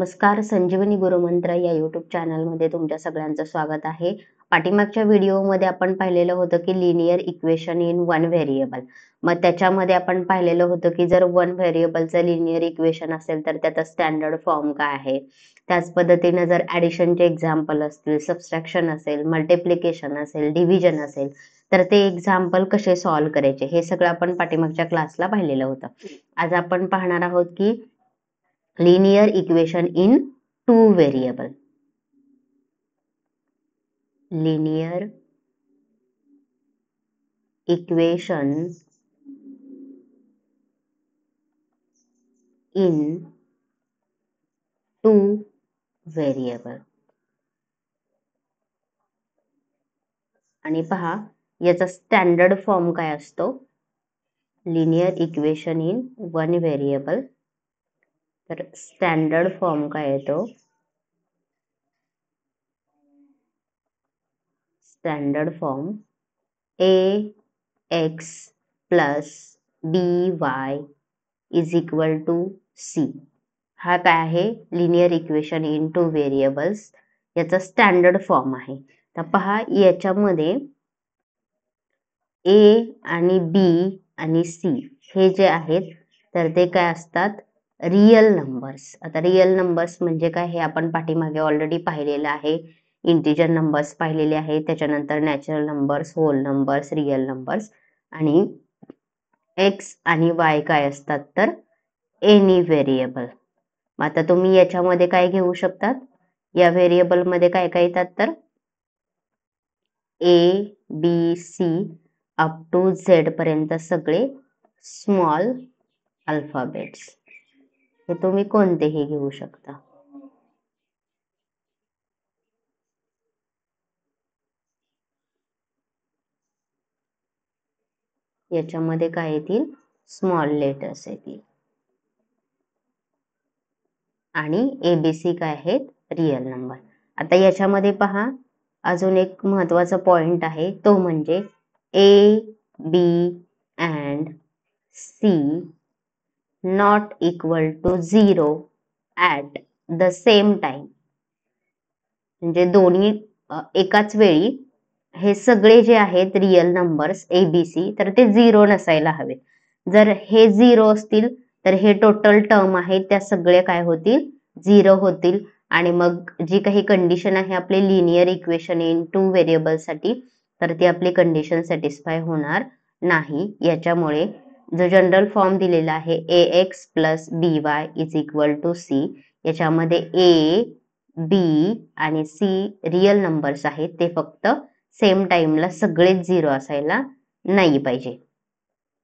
नमस्कार. संजीवनी गुरुमंत्र या यूट्यूब चॅनलमध्ये तुमच्या सगळ्यांचं स्वागत आहे. पाठीमागच्या व्हिडिओमध्ये आपण पाहिलेलं होतं की linear equation in one variable. मग त्याच्यामध्ये आपण पाहिलेलं होतं की जर वन व्हेरिएबलचं लिनियर इक्वेशन असेल तर त्याचा स्टँडर्ड फॉर्म काय आहे. त्याच पद्धतीने जर ऍडिशनचे एक्झाम्पल असतील, सबट्रॅक्शन असेल, मल्टिप्लिकेशन असेल, डिव्हिजन असेल तर ते एक्झाम्पल कसे सॉल्व्ह करायचे हे सगळं आपण पाठीमागच्या क्लासला पाहिलेलं होतं. आज आपण पाहणार आहोत की linear equation in two variable. Linear equation in two variable. आणि पहा याचा स्टँडर्ड फॉर्म काय असतो. Linear equation in one variable. तर स्टँडर्ड फॉर्म काय येतो. Standard form ax plus by is equal to c. हा काय आहे. Linear equation in two variables याचा स्टँडर्ड फॉर्म आहे. तर पहा याच्यामध्ये a आणि b आणि c हे जे आहेत तर ते काय असतात. Real numbers. आता रियल नंबर्स म्हणजे काय हे आपण पाठीमागे ऑलरेडी पाहिलेलं आहे. इंटिजर नंबर्स पाहिलेले आहेत, त्याच्यानंतर natural numbers, whole numbers, real numbers आणि एक्स आणि वाय काय असतात तर एनी व्हेरिएबल. आता तुम्ही याच्यामध्ये काय घेऊ शकतात. या व्हेरिएबल मध्ये काय काय येतात तर a b c up to z पर्यंत सगळे स्मॉल अल्फाबेट्स. हे तुम्ही कोणतेही घेऊ शकता. याच्यामध्ये काय येतील. स्मॉल लेटर्स येतील आणि एबीसी काय आहेत. Real number. आता याच्यामध्ये पहा अजून एक महत्वाचा पॉइंट आहे तो म्हणजे a b and c not equal to 0 at the same time. म्हणजे दोन्ही एकाच वेळी हे सगळे जे आहेत रियल नंबर्स एबीसी तर ते 0 नसायला हवे. जर हे 0 असतील तर हे टोटल टर्म आहेत त्या सगळे काय होतील. 0 होतील आणि मग जी काही कंडिशन आहे आपली linear equation in two variable साठी तर ती आपली कंडिशन सॅटिस्फाय होणार नाही. याच्यामुळे जो जनरल फॉर्म दिलेला आहे ax plus by is equal to c. याच्यामध्ये a बी आणि सी रियल नंबर्स आहेत ते फक्त सेम टाइमला सगळेच 0 असायला नाही पाहिजे.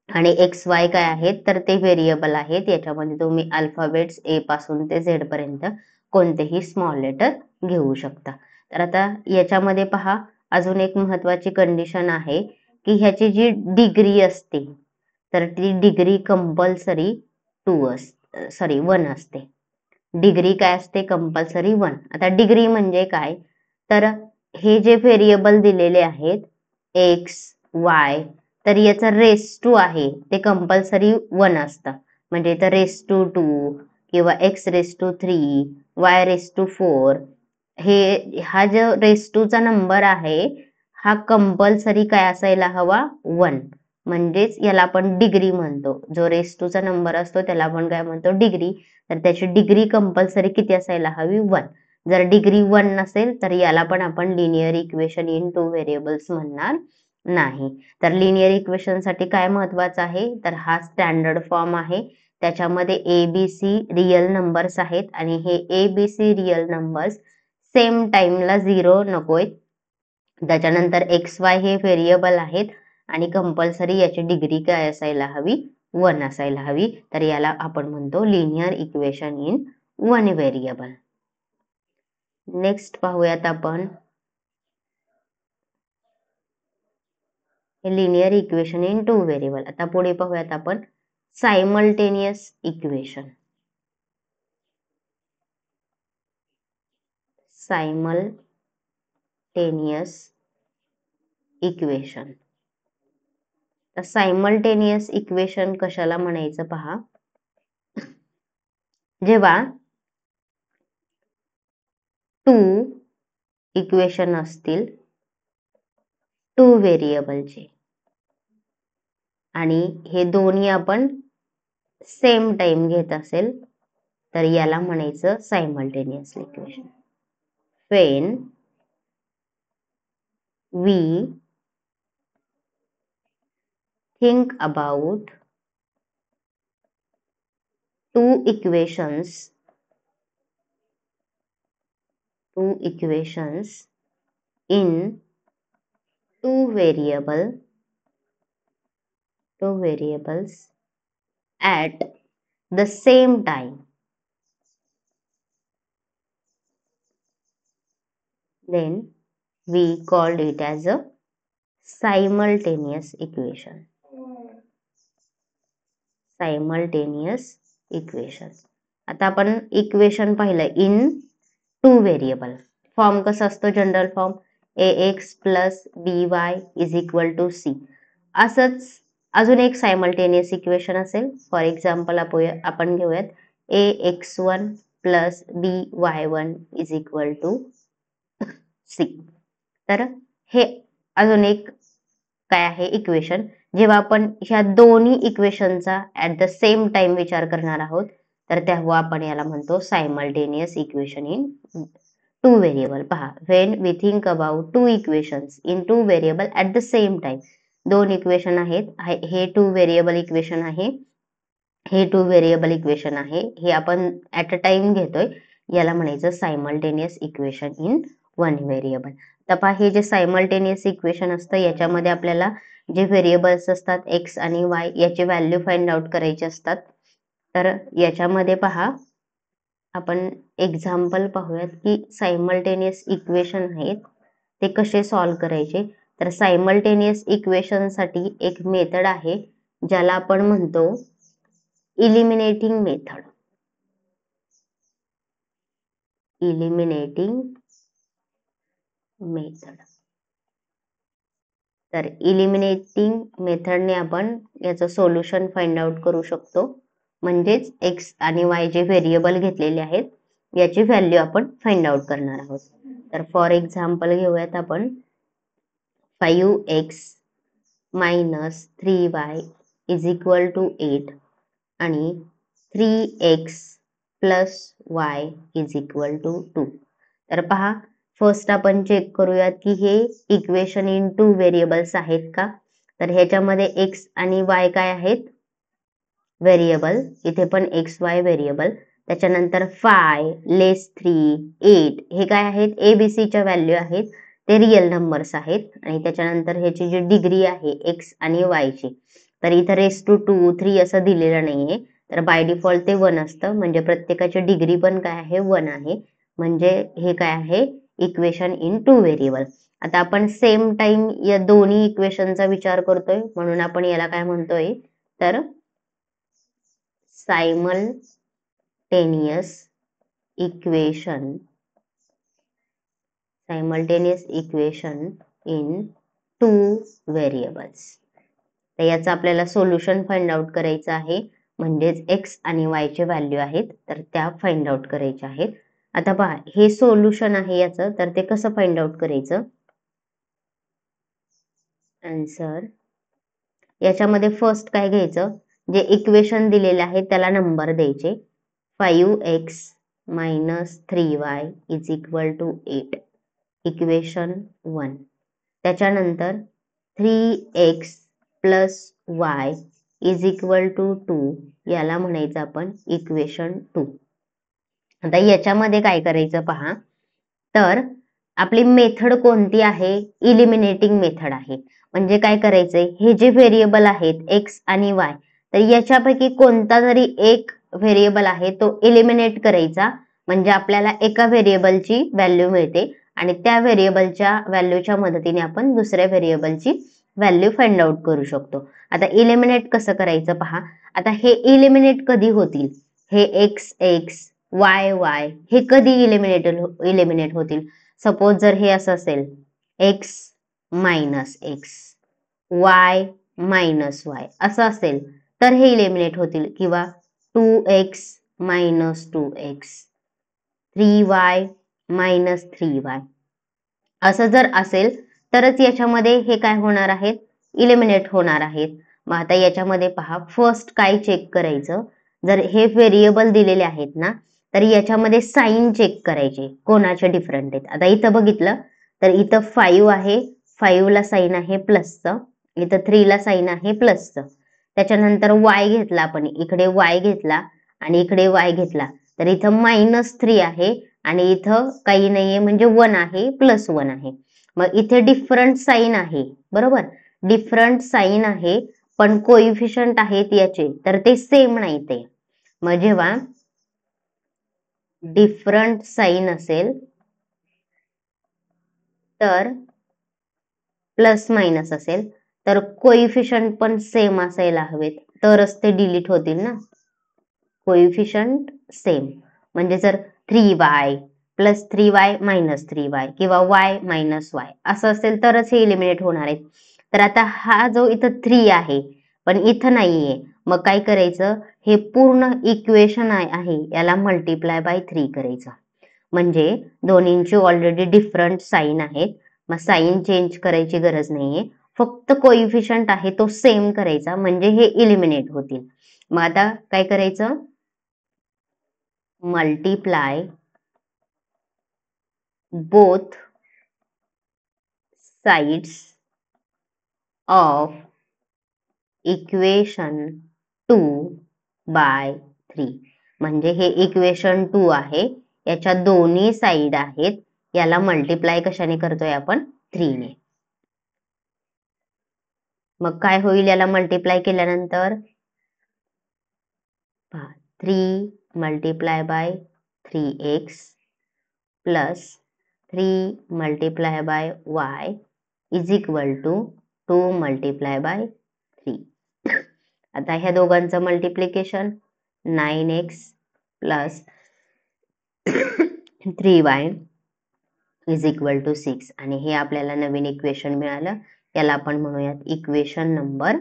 आणि एक्स वाय काय आहेत तर ते व्हेरिएबल आहेत. याच्यामध्ये तुम्ही अल्फाबेट्स ए पासून ते झेड पर्यंत कोणतेही स्मॉल लेटर घेऊ शकता. तर आता याच्यामध्ये पहा अजून एक महत्वाची कंडिशन आहे की ह्याची जी डिग्री असते तर ती डिग्री कंपल्सरी 1 असते. डिग्री काय असते कंपल्सरी 1. आता डिग्री म्हणजे काय तर हे जे व्हेरिएबल दिलेले आहेत एक्स वाय तर याचा रेस टू आहे ते कंपल्सरी 1 असतं. म्हणजे इथं रेस टू 2 किंवा x raise to 3 y raise to 4 हा जो रेस टू चा नंबर आहे हा कंपल्सरी काय असायला हवा 1. म्हणजेच याला आपण डिग्री म्हणतो. जो रेस टू चा नंबर असतो त्याला आपण काय म्हणतो डिग्री. तर त्याची डिग्री कंपल्सरी किती असायला हवी 1. जर डिग्री 1 नसेल तर याला पण आपण linear equation in two variables म्हणणार नाही. तर लिनियर इक्वेशन साठी काय महत्वाचं आहे तर हा स्टँडर्ड फॉर्म आहे. त्याच्यामध्ये एबीसी रियल नंबर्स आहेत आणि हे एबीसी रियल नंबर्स सेम टाइमला 0 नकोय. त्याच्यानंतर एक्स वाय हे व्हेरिएबल आहेत आणि कंपल्सरी याची डिग्री काय असायला हवी 1 असायला हवी. तर याला आपण म्हणतो linear equation in one variable. Next पाहूयात आपण linear equation in two variable. आता पुढे पाहूयात आपण सायमल्टेनियस इक्वेशन. Simultaneous equation. तर सायमल्टेनियस इक्वेशन कशाला म्हणायचं पहा. जेव्हा टू इक्वेशन असतील टू व्हेरिएबलचे आणि हे दोन्ही आपण सेम टाइम घेत असेल तर याला म्हणायचं simultaneous equation. When we think about two equations in two variables at the same time, then we called it as a simultaneous equation. आता आपण इक्वेशन पाहिलं इन टू व्हेरिएबल. फॉर्म कसा असतो general form ax plus by is equal to c. असंच अजून एक simultaneous equation असेल. For example आपण घेऊयात ax1 plus by1 is equal to c. तर हे अजून एक काय आहे इक्वेशन. जेव्हा आपण ह्या दोन्ही इक्वेशनचा ऍट द सेम टाइम विचार करणार आहोत तर तेव्हा आपण याला म्हणतो simultaneous equation in two variable. पहा, when we think about two equations in two variable at the same time. दोन इक्वेशन आहेत, हे टू व्हेरिएबल इक्वेशन आहे, हे टू व्हेरिएबल इक्वेशन आहे, हे आपण ऍट अ टाइम घेतोय, याला म्हणायचं simultaneous equation in one variable. तर पहा, हे जे सायमल्टेनियस इक्वेशन असतं याच्यामध्ये आपल्याला जे व्हेरिएबल्स असतात एक्स आणि वाय याची व्हॅल्यू फाइंड आउट करायची असतात. तर याच्यामध्ये पहा आपण एक्झाम्पल पाहूयात की सायमल्टेनियस इक्वेशन आहेत ते कसे सॉल्व्ह करायचे. तर सायमल्टेनियस इक्वेशन साठी एक मेथड आहे ज्याला आपण म्हणतो इलिमिनेटिंग मेथड. तर इलिमिनेटिंग मेथडने आपण याचं सोल्युशन फाइंड आउट करू शकतो. म्हणजेच एक्स आणि वाय जे व्हेरिएबल घेतलेले आहेत याची व्हॅल्यू आपण फाइंड आउट करणार आहोत. तर फॉर एक्झाम्पल घेऊयात आपण 5x minus 3y is equal to 8 आणि 3x plus y is equal to 2. तर पहा, फर्स्ट आपण चेक करूयात की हे इक्वेशन इन टू व्हेरिएबल्स आहेत का. तर ह्याच्यामध्ये एक्स आणि वाय काय आहेत व्हेरिएबल, इथे पण एक्स वाय व्हेरिएबल. त्याच्यानंतर 5 लेस 3 8 हे काय आहेत एबीसीच्या व्हॅल्यू आहेत, ते रिअल नंबर्स आहेत. आणि त्याच्यानंतर ह्याची जी डिग्री आहे एक्स आणि वाय ची, तर इथं रेस टू 2 3 असं दिलेलं नाहीये. तर बाय डिफॉल्ट ते 1 असतं, म्हणजे प्रत्येकाची डिग्री पण काय आहे 1 आहे. म्हणजे हे काय आहे इक्वेशन इन टू व्हेरिएबल. आता आपण सेम टाइम या दोन्ही इक्वेशनचा विचार करतोय म्हणून आपण याला काय म्हणतोय तर simultaneous equation in two variables. तर याचं आपल्याला सोल्युशन फाइंड आउट करायचं आहे. म्हणजेच एक्स आणि वाय चे व्हॅल्यू आहेत तर त्या फाइंड आउट करायच्या आहेत. आता पहा, हे सोल्युशन आहे याचं, तर ते कसं फाइंड आउट करायचं. आन्सर याच्यामध्ये फर्स्ट काय घ्यायचं, जे इक्वेशन दिलेले आहे त्याला नंबर द्यायचे. 5x minus 3y is equal to 8 equation 1. त्याच्यानंतर 3x plus y is equal to 2 याला म्हणायचं आपण इक्वेशन 2. आता याच्यामध्ये काय करायचं पहा, तर आपली मेथड कोणती आहे इलिमिनेटिंग मेथड आहे. म्हणजे काय करायचंय, हे जे व्हेरिएबल आहेत एक्स आणि वाय, तर याच्यापैकी कोणता जरी एक व्हेरिएबल आहे तो इलिमिनेट करायचा, म्हणजे आपल्याला एका व्हेरिएबलची व्हॅल्यू मिळते आणि त्या व्हेरिएबलच्या व्हॅल्यूच्या मदतीने आपण दुसऱ्या व्हेरिएबलची व्हॅल्यू फाइंड आउट करू शकतो. आता इलिमिनेट कसं करायचं पहा. आता हे इलिमिनेट कधी होतील, हे एक्स एक्स वाय वाय हे कधी इलिमिनेट होतील. सपोज जर हे असं असेल x minus x y minus Y असं असेल तर हे इलिमिनेट होतील. किंवा 2x minus 2x 3y -3y असं जर असेल तरच याच्यामध्ये हे काय होणार आहेत, इलिमिनेट होणार आहेत. मग आता याच्यामध्ये पहा, फर्स्ट काय चेक करायचं, जर हे व्हेरिएबल दिलेले आहेत ना, तर याच्यामध्ये साइन चेक करायचे कोणाचे डिफरंट आहेत. आता इथं बघितलं तर इथं 5 आहे, 5 ला साइन आहे प्लसचं, इथं 3 ला साइन आहे प्लसचं. त्याच्यानंतर y घेतला आपण, इकडे y घेतला आणि इकडे y घेतला, तर इथं -3 आहे आणि इथं काही नाहीये म्हणजे 1 आहे, +1 आहे. मग इथे डिफरंट साइन आहे, बरोबर, डिफरंट साइन आहे, पण कोइफिशियंट आहेत याचे तर ते सेम नाही ते. मग जेव्हा डिफरंट साइन असेल तर प्लस मायनस असेल तर कोइफिशियंट पण सेम असायला हवेत, तरच ते डिलीट होतील ना. कोइफिशियंट सेम म्हणजे जर 3y + 3y - 3y किंवा y - y असं असेल तरच हे इलिमिनेट होणार आहेत. तर आता हा जो इथं 3 आहे पण इथं नाहीये, मग काय करायचं, हे पूर्ण इक्वेशन आहे याला मल्टिप्लाय बाय 3 करायचं. म्हणजे दोन्हींची ऑलरेडी डिफरंट साइन आहेत, मग साइन चेंज करायची गरज नाहीये, फक्त कोइफिशियंट आहे तो सेम करायचा म्हणजे हे इलिमिनेट होतील. मग आता काय करायचं, multiply both sides of equation 2 by 3. म्हणजे हे इक्वेशन 2 आहे, याच्या दोन्ही साइड आहेत, याला मल्टिप्लाय कशाने करतोय आपण, 3 ने. मग काय होईल याला मल्टिप्लाय केल्यानंतर, 3 multiply by 3x plus 3 multiply by y is equal to 2 multiply by 3. आता ह्या दोघांचं multiplication 9x plus 3y is equal to 6 आणि हे आपल्याला नवीन इक्वेशन मिळालं, याला आपण म्हणूयात इक्वेशन नंबर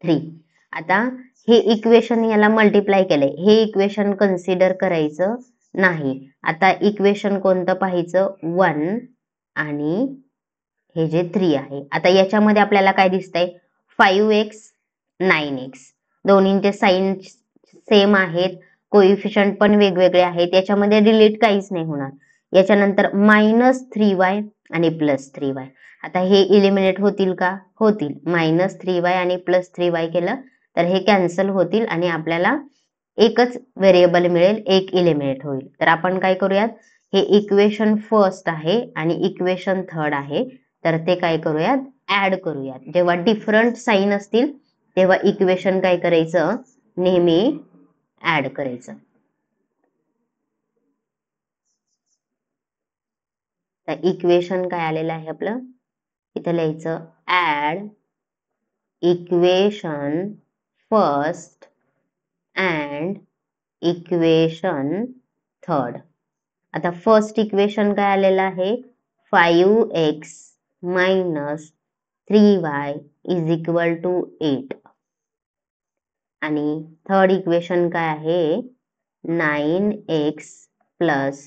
3. आता हे इक्वेशन याला मल्टिप्लाय केलंय, हे इक्वेशन कन्सिडर करायचं नाही. आता इक्वेशन कोणतं पाहायचं, 1 आणि हे जे 3 आहे. आता याच्यामध्ये आपल्याला काय दिसतंय, 5x 9x दोन्हींचे साइन सेम आहेत, कोइफिशियंट पण वेगवेगळे आहेत, याच्यामध्ये डिलीट काहीच नाही होणार. याच्यानंतर -3y आणि +3y, आता हे इलिमिनेट होतील का, होतील. -3y आणि +3y केलं तर हे कॅन्सल होतील आणि आपल्याला एकच व्हेरिएबल मिळेल, एक इलिमिनेट होईल. तर आपण काय करूयात, हे इक्वेशन फर्स्ट आहे आणि इक्वेशन थर्ड आहे, तर ते काय करूयात, ऍड करूयात. जेव्हा डिफरंट साइन असतील तेव्हा इक्वेशन काय करायचं, नेहमी ऍड करायचं. तर इक्वेशन काय आलेलं आहे आपलं, इथं लिहायचं add equation first and equation third. आता फर्स्ट इक्वेशन काय आलेलं आहे, 5x - 3y is equal to 8 आणि थर्ड इक्वेशन काय आहे, 9x plus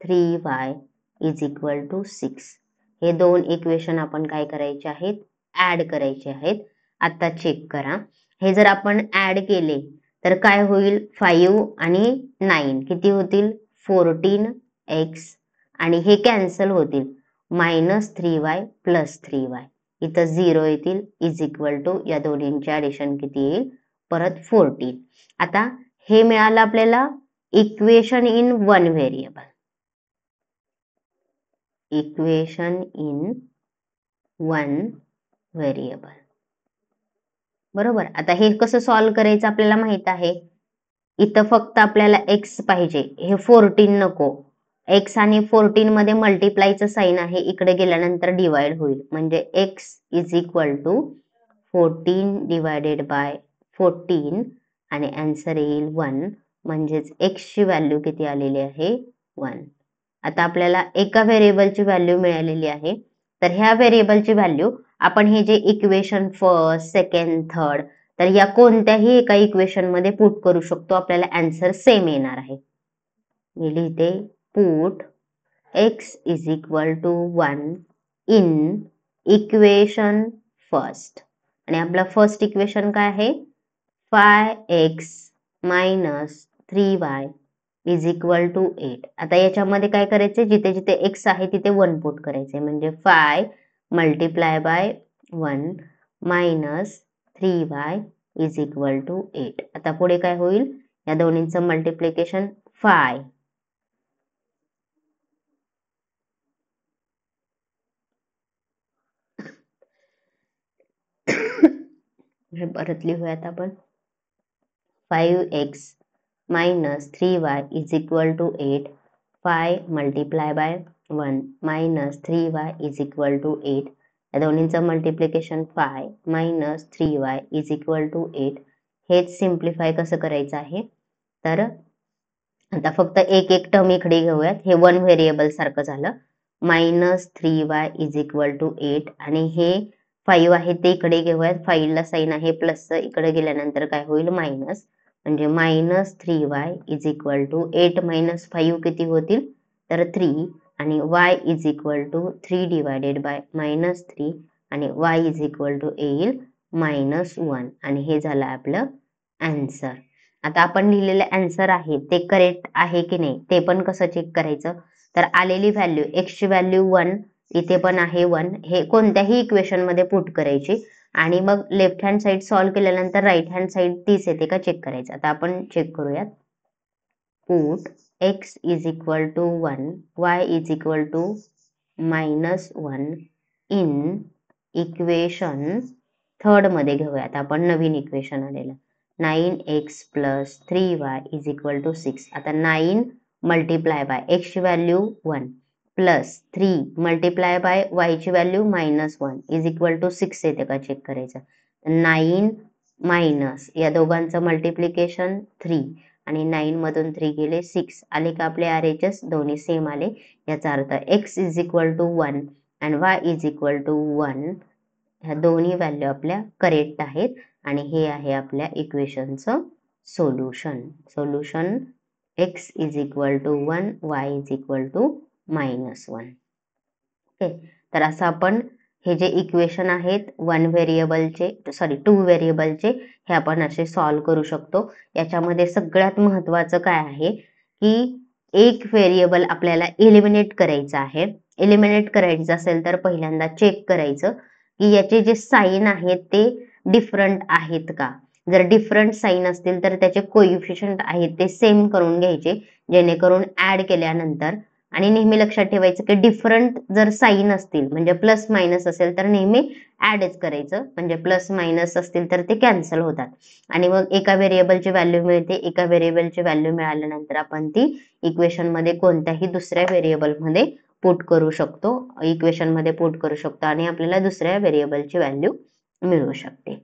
3y is equal to 6. हे दोन इक्वेशन आपण काय करायचे आहेत, ऍड करायचे आहेत. आता चेक करा, हे जर आपण ऍड केले तर काय होईल, 5 आणि 9 किती होतील, 14x आणि हे कॅन्सल होतील, -3y प्लस 3y इथं 0 येतील, इज इक्वल टू या दोन्हींचे ऍडिशन किती येईल, परत 14. आता हे मिळालं आपल्याला equation in one variable, equation in one variable, बरोबर. आता हे कसं सॉल्व्ह करायचं आपल्याला माहित आहे, इथं फक्त आपल्याला x पाहिजे, हे 14 नको. x आणि 14 मध्ये मल्टिप्लायचं साइन आहे, इकडे गेल्यानंतर डिवाइड होईल, म्हणजे x is equal to 14 divided by 14 आणि आन्सर येईल 1. म्हणजेच x ची व्हॅल्यू किती आलेली आहे, 1. आता आपल्याला एका व्हेरिएबलची व्हॅल्यू मिळालेली आहे, तर ह्या व्हेरिएबलची व्हॅल्यू आपण हे जे इक्वेशन फर्स्ट सेकंड थर्ड, तर या कोणत्याही एका इक्वेशन मध्ये पुट करू शकतो, आपल्याला आन्सर सेम येणार आहे. मी लिहिते put x is equal to 1 in equation first. आणि आपला फर्स्ट इक्वेशन काय आहे 5x minus 3y is equal to 8. आता याच्यामध्ये काय करायचे जिथे जिथे x आहे तिथे 1 पुट करायचे म्हणजे 5 multiply by 1 minus 3y is equal to 8. आता पुढे काय होईल या दोन्हींचं मल्टिप्लिकेशन 5 हे परत लिहूयात आपण 5x minus 3y is equal to 8. 5 multiply by 1 minus 3y is equal to 8. या दोन्हींचं multiplication 5 minus 3y is equal to 8. हेच सिम्प्लिफाय कसं करायचं आहे तर आता फक्त एक एक टर्म इकडे घेऊयात. हे 1 व्हेरिएबल सारखं झालं minus 3y is equal to 8 आणि हे 5 आहे ते इकडे घेऊयात. 5 ला साइन आहे प्लसचं इकडे गेल्यानंतर काय होईल मायनस म्हणजे minus 3y is equal to 8 minus 5 किती होतील तर 3 आणि y is equal to 3 divided by minus 3 आणि y इज इक्वल टू येईल मायनस 1 आणि हे झालं आपलं आन्सर. आता आपण लिहिलेले आन्सर आहे ते करेक्ट आहे की नाही ते पण कसं चेक करायचं तर आलेली व्हॅल्यू x ची व्हॅल्यू 1 इथे पण आहे 1 हे कोणत्याही इक्वेशन मध्ये पुट करायची आणि मग लेफ्ट हँड साइड सॉल्व्ह केल्यानंतर राईट हँड साइड तीच येते का चेक करायचं. आता आपण चेक करूयात. Put x is equal to 1 y is equal to minus 1 in equation third मध्ये घेऊयात आपण नवीन इक्वेशन आलेलं 9x plus 3y is equal to 6. आता 9 मल्टिप्लाय बाय x ची value 1 plus 3 multiply by y ची value minus 1 is equal to 6 येते का check करायचं. 9 मायनस या दोघांचं मल्टिप्लिकेशन 3 आणि 9 मधून 3 गेले 6 आले का आपले RHS दोन्ही सेम आले. याचा अर्थ x इज इक्वल टू 1 आणि y इज इक्वल टू 1 ह्या दोन्ही व्हॅल्यू आपल्या करेक्ट आहेत आणि हे आहे आपल्या इक्वेशनचं solution. Solution x is equal to 1 y is equal to minus 1. Okay तर असं आपण हे जे इक्वेशन आहेत 2 व्हेरिएबलचे हे आपण असे सॉल्व्ह करू शकतो. याच्यामध्ये सगळ्यात महत्वाचं काय आहे की एक व्हेरिएबल आपल्याला एलिमिनेट करायचं आहे. एलिमिनेट करायचं असेल तर पहिल्यांदा चेक करायचं की याचे जे साइन आहेत ते डिफरंट आहेत का. जर डिफरंट साइन असतील तर त्याचे कोइफिशियंट आहेत ते सेम करून घ्यायचे जेणेकरून ऍड केल्यानंतर आणि नेहमी लक्षात ठेवायचं की डिफरंट जर साइन असतील म्हणजे प्लस मायनस असेल तर नेहमी ऍडच करायचं म्हणजे प्लस मायनस असतील तर ते कॅन्सल होतात आणि मग एका व्हेरिएबलची व्हॅल्यू मिळते. एका व्हेरिएबलची व्हॅल्यू मिळाल्यानंतर आपण ती इक्वेशन मध्ये कोणत्याही दुसऱ्या व्हेरिएबल मध्ये पुट करू शकतो. इक्वेशन मध्ये पुट करू शकतो आणि आपल्याला दुसऱ्या व्हेरिएबलची व्हॅल्यू मिळू शकते.